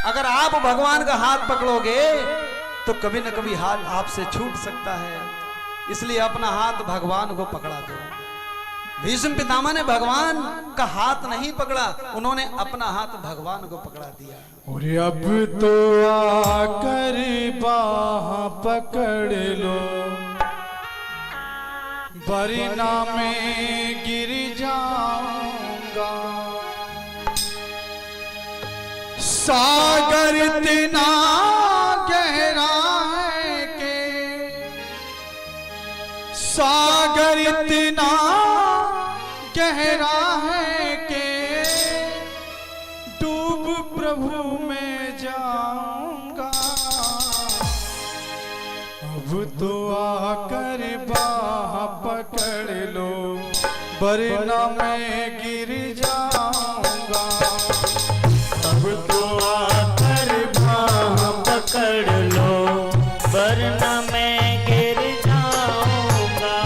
अगर आप भगवान का हाथ पकड़ोगे तो कभी न कभी हाथ आपसे छूट सकता है, इसलिए अपना हाथ भगवान को पकड़ा दो। भीष्म पितामह ने भगवान का हाथ नहीं पकड़ा, उन्होंने अपना हाथ भगवान को पकड़ा दिया। और अब तो आकर बाह पकड़ लो, वरना मैं गिर जाऊंगा। सागर इतना गहरा है कि सागर इतना गहरा है कि डूब प्रभु में जाऊंगा। अब तो आकर बाह पकड़ लो, वरना मैं गिर जाऊंगा। अब तो आकर बाह पकड़ लो, वरना मैं गिर जाऊंगा।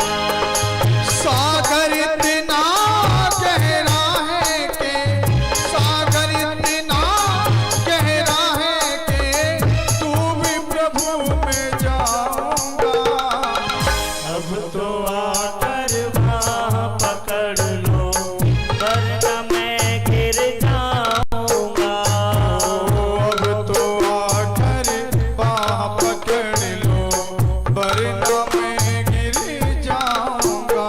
सागर इतना गहरा है कि सागर इतना गहरा है कि तू भी प्रभु में जाऊंगा। अब तो आकर बाह पकड़ लो, वरना मैं गिर जाऊंगा। अब तो आकर बाह पकड़ लो, वरना मैं गिर जाऊंगा।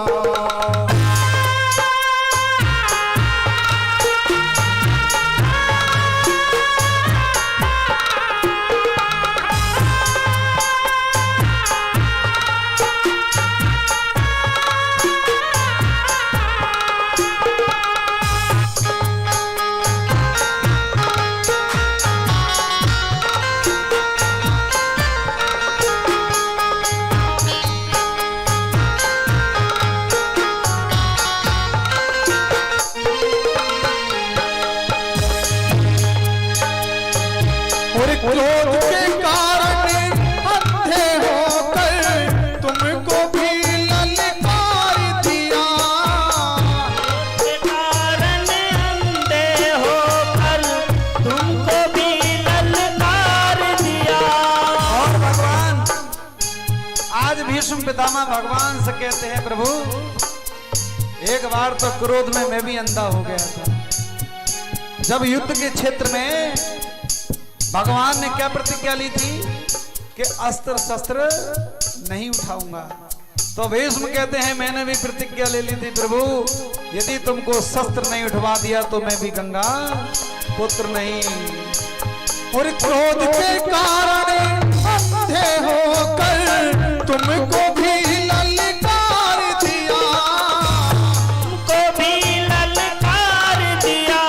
और क्रोध के कारण अंधे होकर तुमको भी ललकार दिया। के कारण अंधे होकर तुमको भी ललकार दिया। और भगवान आज भीष्म पितामह भगवान से कहते हैं, प्रभु एक बार तो क्रोध में मैं भी अंधा हो गया था। जब युद्ध के क्षेत्र में भगवान ने क्या प्रतिज्ञा ली थी कि अस्त्र शस्त्र नहीं उठाऊंगा, तो भीष्म कहते हैं मैंने भी प्रतिज्ञा ले ली थी, प्रभु यदि तुमको शस्त्र नहीं उठवा दिया तो मैं भी गंगा पुत्र नहीं। और क्रोध के कारण अंधे होकर तुमको भी ललकार दिया। तुमको भी ललकार दिया।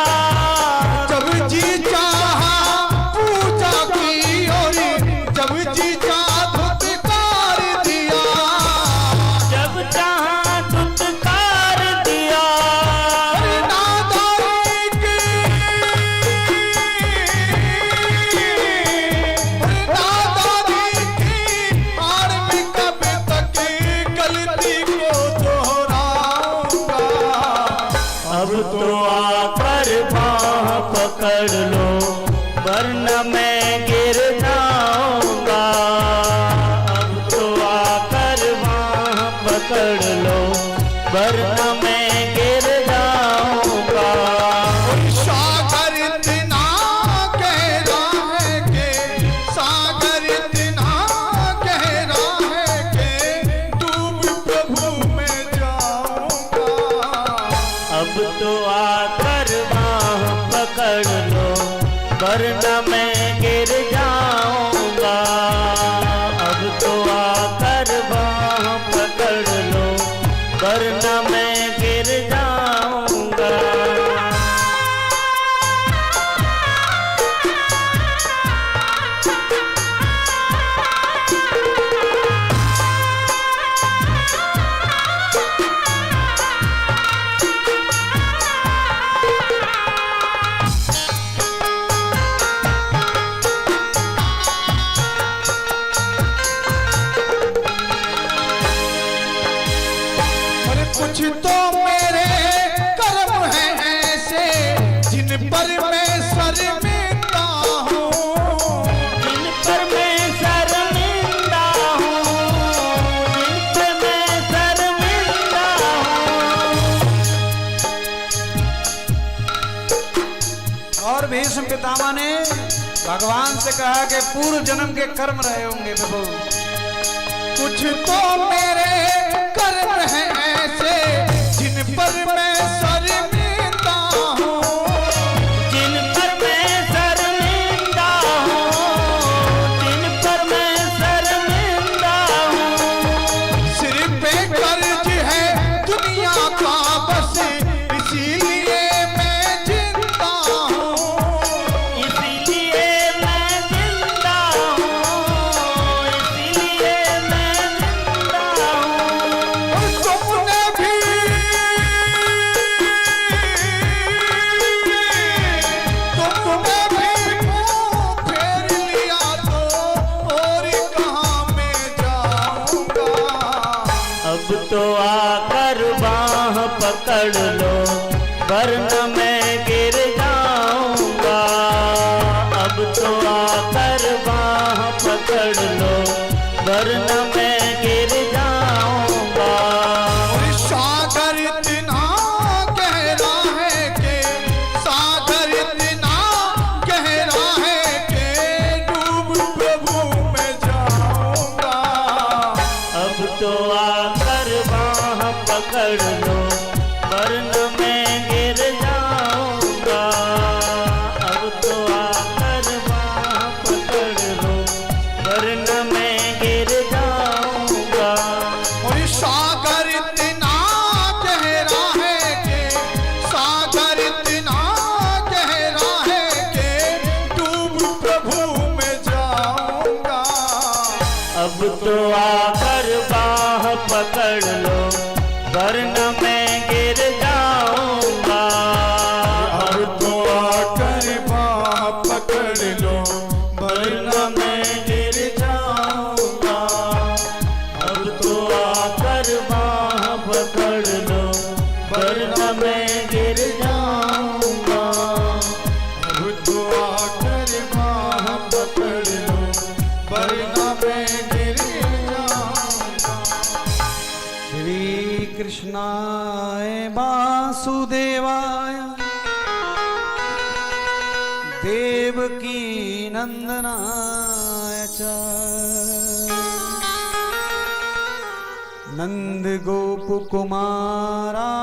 जब जी चाहा पूजा की और जब जी चाहा धुतकार दिया। जब चाहा धुतकार दिया। अरे नादानी की आड़ में कब तक गलती को दोहराऊंगा। अब तो आकर बाह पकड़ लो, वरना मैं गिर जाऊंगा। अब तो आकर बाह पकड़ लो, वरना मैं गिर जाऊंगा। सागर इतना गहरा है कि सागर इतना गहरा है कि डूब प्रभु में जाऊंगा। अब तो आकर बाह पकड़ लो, वरना मैं गिर जाऊंगा। अब तो आकर बाह पकड़ लो, वरना मैं गिर जाऊंगा। कुछ तो मेरे कर्म हैं ऐसे जिन पर मैं शर्मिंदा हूँ। और भीष्म पितामह ने भगवान से कहा कि पूर्व जन्म के कर्म रहे होंगे प्रभु। कुछ तो मेरे कर्म हैं ऐसे जिन पर मैं शर्मिंदा हूँ, जिन पर मैं शर्मिंदा हूँ, जिन पर मैं शर्मिंदा हूँ। सिर पे कर्ज है दुनिया का बस इसीलिए मैं जिंदा हूँ, इसीलिए मैं जिंदा हूँ, इसीलिए मैं जिंदा हूँ। और तुमने भी मुंह फेर लिया तो और कहाँ मैं जाऊंगा। अब तो आकर बाह पकड़ लो वरना मैं गिर जाऊंगा। अब तो आकर बाह पकड़ लो वरना मैं गिर जाऊंगा। और सागर इतना गहरा है कि सागर इतना गहरा है कि डूब प्रभु में जाऊंगा। अब तो आकर बाह पकड़ लो वरना मैं गिर जाऊंगा। अब तो आकर बाह पकड़ लो वरना मैं गिर जाऊंगा। और सागर इतना गहरा है कि सागर इतना गहरा है कि डूब प्रभु में जाऊंगा। अब तो आकर बाह पकड़ लो वरना मैं गिर जाऊंगा। अब तो आकर बाह पकड़ लो वरना मैं गिर जाऊंगा। अब तो आकर बाह पकड़ लो वरना मैं गिर जाऊंगा। अब तो आकर बाह पकड़ लो वरना मैं गिर जाऊंगा। श्री कृष्णाय वासुदेवाय देवकी नंदनाय च नंद गोप कुमाराय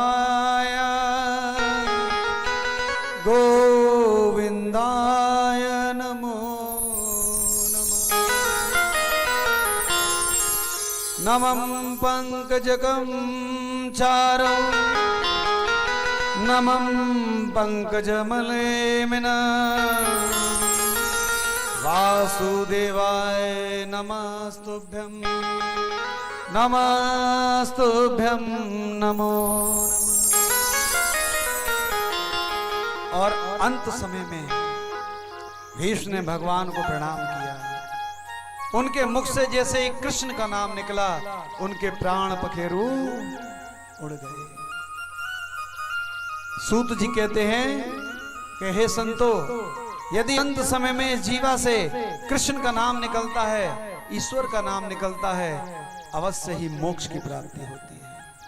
गोविंदाय नमो नमः। नमः पंकजकं चारो नमः पंकजमलेमिना वासुदेवाय नमस्तुभ्यं नमस्तुभ्यं नमो नमः। और अंत समय में भीष्म ने भगवान को प्रणाम किया। उनके मुख से जैसे ही कृष्ण का नाम निकला उनके प्राण पखेरु उड़ गए। सूत जी कहते हैं कि हे संतो, यदि अंत समय में जीवा से कृष्ण का नाम निकलता है, ईश्वर का नाम निकलता है, अवश्य ही मोक्ष की प्राप्ति होती है।